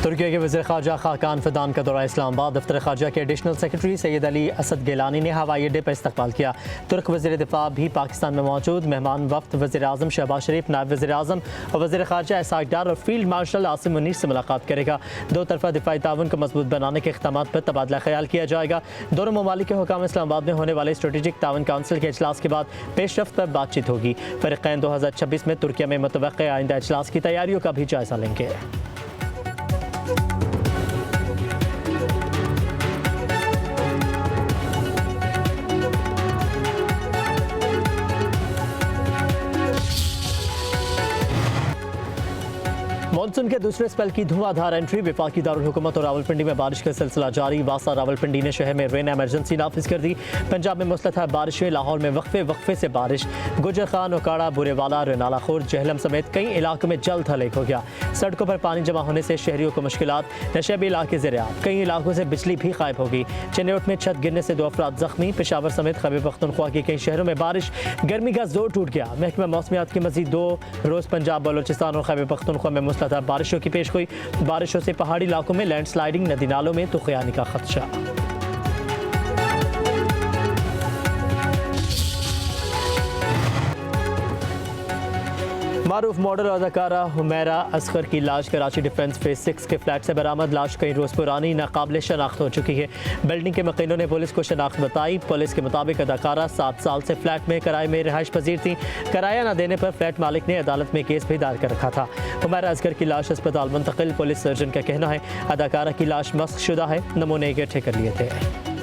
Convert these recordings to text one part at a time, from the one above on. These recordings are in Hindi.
तुर्की के वज़ीर ख़ारजा खाकान फ़िदान का दौरा इस्लामाबाद। दफ्तर ख़ारजा के एडिशनल सेक्रेटरी सैयद अली असद गिलानी ने हवाई अड्डे पर इस्तकबाल किया। तुर्क वज़ीर दिफ़ा भी पाकिस्तान में मौजूद। मेहमान वफ़द वज़ीर आज़म शहबाज शरीफ, नायब वज़ीर आज़म और वज़ीर ख़ारजा इसहाक़ डार और फील्ड मार्शल आसिम मुनीर से मुलाकात करेगा। दो तरफ़ा दिफ़ाई ताउन को मजबूत बनाने के इक़दामात पर तबादला ख्याल किया जाएगा। दोनों ममालिक के हुकाम इस्लामाबाद में होने वाले स्ट्रेटेजिक ताउन काउंसिल के इजलास के बाद पेशरफ्त पर बातचीत होगी। फ़रीक़ैन 2026 में तुर्किया में मुतवक्किअ आइंदा इजलास की तैयारियों का भी जायज़ा लेंगे। मानसून के दूसरे स्पेल की धुआंधार एंट्री। वफाकी दारुल हुकूमत और रावलपिंडी में बारिश का सिलसिला जारी। वासा रावलपिंडी ने शहर में रेन एमरजेंसी नाफिज कर दी। पंजाब में मुसलधार बारिशें, लाहौर में वक्फे से बारिश। गुजर खान, उकाड़ा, बुरेवाला, रेनाला खोर, जहलम समेत कई इलाकों में जल्द हलेक हो गया। सड़कों पर पानी जमा होने से शहरियों को मुश्किलात। नशेबी इलाके ज़ेर-ए-आब। कई इलाकों से बिजली भी गायब हो गई। चिन्नौट में छत गिरने से 2 अफराद जख्मी। पेशावर समेत खैबर पख्तूनख्वा के कई शहरों में बारिश। गर्मी का जोर टूट गया। महकमा मौसमियात की मजीद 2 रोज़ पंजाब, बलोचिस्तान और खैबर पख्तूनख्वा में मुसलधार बारिशों की पेशगोई। बारिशों से पहाड़ी इलाकों में लैंडस्लाइडिंग, नदी नालों में तुग़यानी का खदशा। मारूफ मॉडल अदाकारा हुमैरा असगर की लाश कराची डिफेंस फेज 6 के फ्लैट से बरामद। लाश कई रोज़ पुरानी नाकाबिल शनाख्त हो चुकी है। बिल्डिंग के मकीनों ने पुलिस को शनाख्त बताई। पुलिस के मुताबिक अदाकारा 7 साल से फ्लैट में किराए में रिहाइश पजीर थी। किराया न देने पर फ्लैट मालिक ने अदालत में केस भी दायर कर रखा था। हुमैरा असगर की लाश अस्पताल मुंतकिल। पुलिस सर्जन का कहना है अदाकारा की लाश मस्क शुदा है। नमूने इकट्ठे कर लिए थे।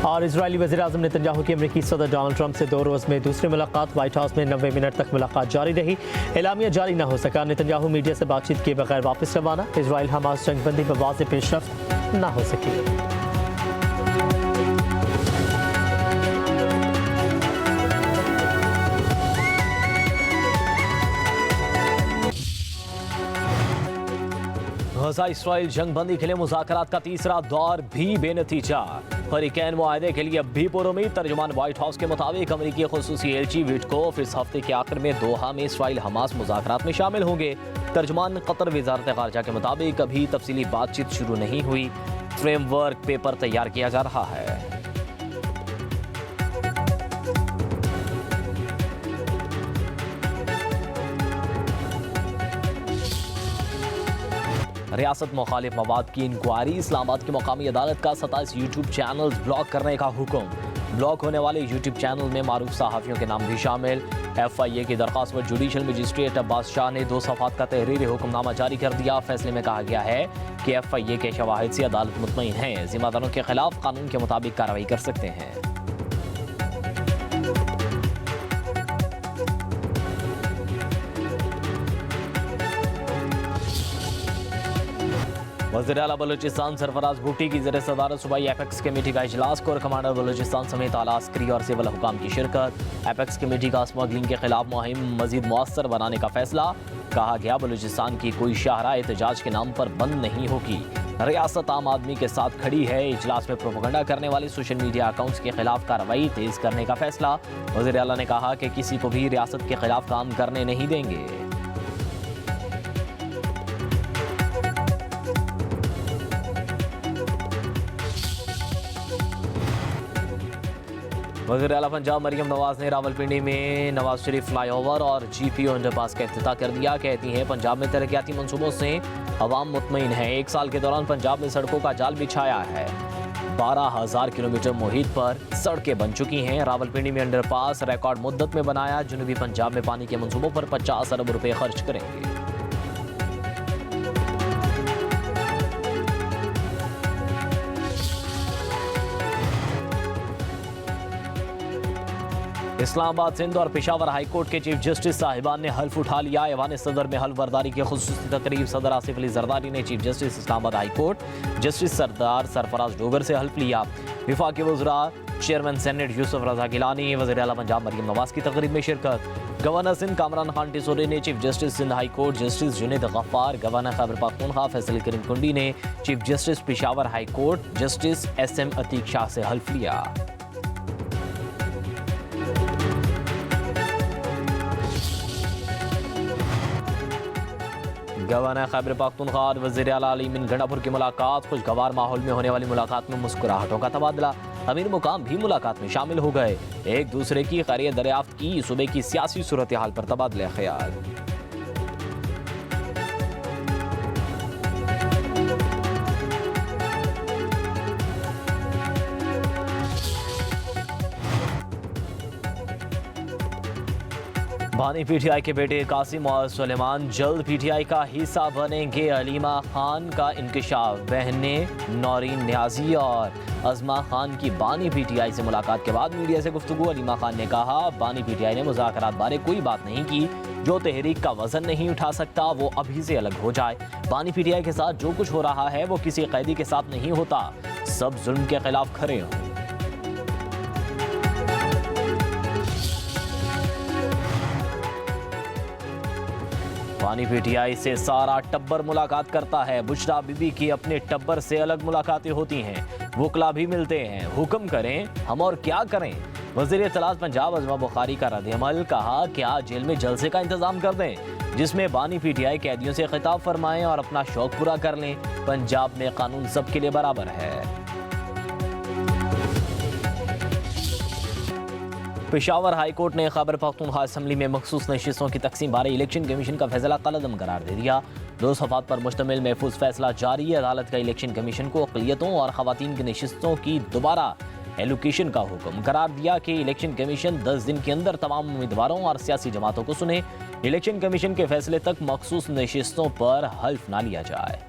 और इजरायली वज़ीर आज़म नेतन्याहू की अमरीकी सदर डोनाल्ड ट्रंप से 2 रोज़ में दूसरी मुलाकात। व्हाइट हाउस में 90 मिनट तक मुलाकात जारी रही। एलामिया जारी न हो सका। नेतन्याहू मीडिया से बातचीत किए बगैर वापस रवाना। इजराइल हमास जंगबंदी पर वाज़ेह पेशरफ्त न हो सकी। गज़ा इसराइल जंगबंदी के लिए मुज़ाकरात का तीसरा दौर भी बेनतीजा। फ़रीक़ैन मुआहदे के लिए अब भी पुरुमीद। तर्जुमान व्हाइट हाउस के मुताबिक अमरीकी ख़ुसूसी एलची विटकोफ इस हफ्ते के आखिर में दोहा में इसराइल हमास मुज़ाकरात में शामिल होंगे। तर्जुमान कतर वज़ारत ख़ारजा के मुताबिक अभी तफसीली बातचीत शुरू नहीं हुई। फ्रेमवर्क पेपर तैयार किया जा रहा है। रियासत मुखालिफ मवाद की इंक्वायरी। इस्लामाबाद की मकामी अदालत का 27 यूट्यूब चैनल्स ब्लॉक करने का हुक्म। ब्लॉक होने वाले यूट्यूब चैनल में मारूफ सहाफ़ियों के नाम भी शामिल। FIA की दरख्वास्त पर जुडिशल मजिस्ट्रेट अब्बास शाह ने 2 सफ़ात का तहरीरी हुक्मनामा जारी कर दिया। फैसले में कहा गया है कि FIA के शवाहिद से अदालत मुतमईन है। जिम्मेदारों के खिलाफ कानून के मुताबिक कार्रवाई कर सकते हैं। वज़ीर आला बलूचिस्तान सरफराज भुट्टी की ज़ेर सदारत सूबाई एपेक्स कमेटी का इजलास। कोर कमांडर बलूचिस्तान समेत आला अस्करी और सिविल हुकाम की शिरकत। एपेक्स कमेटी का स्मगलिंग के खिलाफ मुहिम मजीद मुअस्सर बनाने का फैसला। कहा गया बलूचिस्तान की कोई शाहराह एहतजाज के नाम पर बंद नहीं होगी। रियासत आम आदमी के साथ खड़ी है। इजलास में प्रोपेगेंडा करने वाले सोशल मीडिया अकाउंट्स के खिलाफ कार्रवाई तेज करने का फैसला। वज़ीर आला ने कहा कि किसी को भी रियासत के खिलाफ काम करने नहीं देंगे। वज़ीर आला पंजाब मरियम नवाज ने रावलपिंडी में नवाज शरीफ फ्लाईओवर और GPO अंडरपास का इफ्तिताह कर दिया। कहती हैं पंजाब में तरक्याती मंसूबों से अवाम मुतमईन है। 1 साल के दौरान पंजाब में सड़कों का जाल बिछाया है। 12,000 किलोमीटर मुहित पर सड़कें बन चुकी हैं। रावलपिंडी में अंडरपास रिकॉर्ड मुद्दत में बनाया। जनूबी पंजाब में पानी के मंसूबों पर 50 अरब रुपए खर्च करेंगे। इस्लामाबाद, सिंध और पेशावर हाई कोर्ट के चीफ जस्टिस साहिबान ने हल्फ उठा लिया। ऐवान सदर में हल्फ बर्दारी की खुसूसी तकरीब। सदर आसिफ अली जरदारी ने chief justice Islamabad high court justice Sardar Sarfaraz Dogar से हल्फ लिया। विफाकी वज़रा चेयरमैन सेनेट यूसुफ रजा गिलानी, वज़ीर आला पंजाब मरियम नवाज की तकरीब में शिरकत। गवर्नर सिंध कामरान खान टिसोरी ने chief justice Sindh high court justice Junaid Ghaffar, governor Khyber Pakhtunkhwa Faisal Karim Kundi ने chief justice Peshawar high court justice SM Atiq Shah से हल्फ लिया। गवर्नर खैबर पख्तूनख्वा और वज़ीर आला अली मिन गंडापुर की मुलाकात। खुशगवार माहौल में होने वाली मुलाकात में मुस्कुराहटों का तबादला। अमीर मुकाम भी मुलाकात में शामिल हो गए। एक दूसरे की खैरियत दरियाफ्त की। सूबे की सियासी सूरत हाल पर तबादला ख्याल। बानी पीटीआई के बेटे कासिम और सुलेमान जल्द पीटीआई का हिस्सा बनेंगे। अलीमा खान का इंकशाफ। बहनें नौरीन न्याजी और अजमा खान की बानी पीटीआई से मुलाकात के बाद मीडिया से गुफ्तगू। अलीमा खान ने कहा, बानी पीटीआई ने मुज़ाकरात बारे कोई बात नहीं की। जो तहरीक का वजन नहीं उठा सकता वो अभी से अलग हो जाए। बानी पीटीआई के साथ जो कुछ हो रहा है वो किसी कैदी के साथ नहीं होता। सब जुल्म के खिलाफ खड़े हों। बानी पीटीआई से सारा टब्बर मुलाकात करता है। बुशरा बीबी की अपने टब्बर से अलग मुलाकातें होती हैं। वकला भी मिलते हैं। हुक्म करें, हम और क्या करें। वज़ीर इत्तलात पंजाब अज़मा बुखारी का रद्द-ए-अमल। कहा, क्या जेल में जलसे का इंतजाम कर दें जिसमें बानी पीटीआई कैदियों से खिताब फरमाएं और अपना शौक पूरा कर लें। पंजाब में कानून सबके लिए बराबर है। पेशावर हाई कोर्ट ने खैबर पख्तूनख्वा असम्बली में मखसूस नशिस्तों की तकसीम बारे इलेक्शन कमीशन का फैसला कलअदम करार दे दिया। 2 सफ़ात पर मुश्तमिल महफूज फैसला जारी है। अदालत का इलेक्शन कमीशन को अक़लियतों और ख़वातीन की नशिस्तों की दोबारा एलोकेशन का हुक्म करार दिया कि इलेक्शन कमीशन 10 दिन के अंदर तमाम उम्मीदवारों और सियासी जमातों को सुने। इलेक्शन कमीशन के फैसले तक मखसूस नशिस्तों पर हल्फ ना लिया जाए।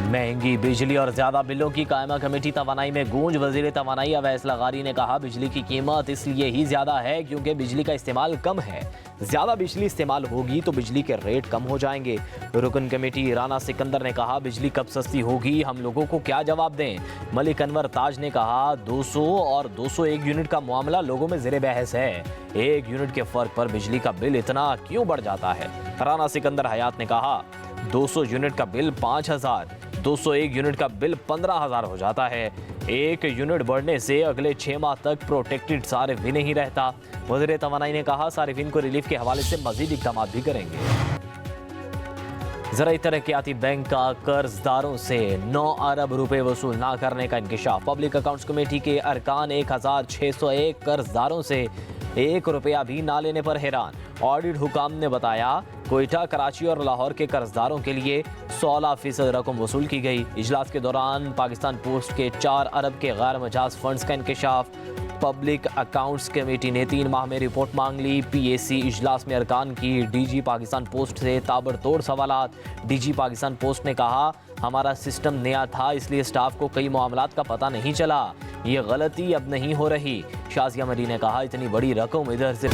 महंगी बिजली और ज्यादा बिलों की कायमा कमेटी तवानाई में गूंज। वजीर तवानाई अवैस लगारी ने कहा, बिजली की कीमत इसलिए ही ज्यादा है क्योंकि बिजली का इस्तेमाल कम है। ज्यादा बिजली इस्तेमाल होगी तो बिजली के रेट कम हो जाएंगे। रुकन कमेटी राना सिकंदर ने कहा, बिजली कब सस्ती होगी, हम लोगों को क्या जवाब दें। मलिक अनवर ताज ने कहा, 200 और 201 यूनिट का मामला लोगों में ज़ेरे बहस है। 1 यूनिट के फर्क पर बिजली का बिल इतना क्यों बढ़ जाता है। राना सिकंदर हयात ने कहा, 200 यूनिट का बिल 5,000, 201 यूनिट का बिल 15,000 हो जाता है। 1 यूनिट बढ़ने से अगले 6 माह तक प्रोटेक्टेड सारिफ भी नहीं रहता। वज़ीर तवानाई ने कहा, सारिफिन को रिलीफ के हवाले से मजीद इक़दाम भी करेंगे। ज़राई तरक्याती बैंक का कर्जदारों से 9 अरब रुपए वसूल ना करने का इंकशाफ। पब्लिक अकाउंट्स कमेटी के अरकान 1601 कर्जदारों से 1 रुपया भी ना लेने पर हैरान। ऑडिट हुकाम ने बताया, कोयटा, कराची और लाहौर के कर्जदारों के लिए 16% रकम वसूल की गई। इजलास के दौरान पाकिस्तान पोस्ट के 4 अरब के गैर मजाज फंड्स का इंकशाफ। पब्लिक अकाउंट्स कमेटी ने 3 माह में रिपोर्ट मांग ली। PAC इजलास में अरकान की DG पाकिस्तान पोस्ट से ताबड़तोड़ सवालात। DG पाकिस्तान पोस्ट ने कहा, हमारा सिस्टम नया था इसलिए स्टाफ को कई मामलात का पता नहीं चला। ये गलती अब नहीं हो रही। शाजिया मरी ने कहा, इतनी बड़ी रकम इधर से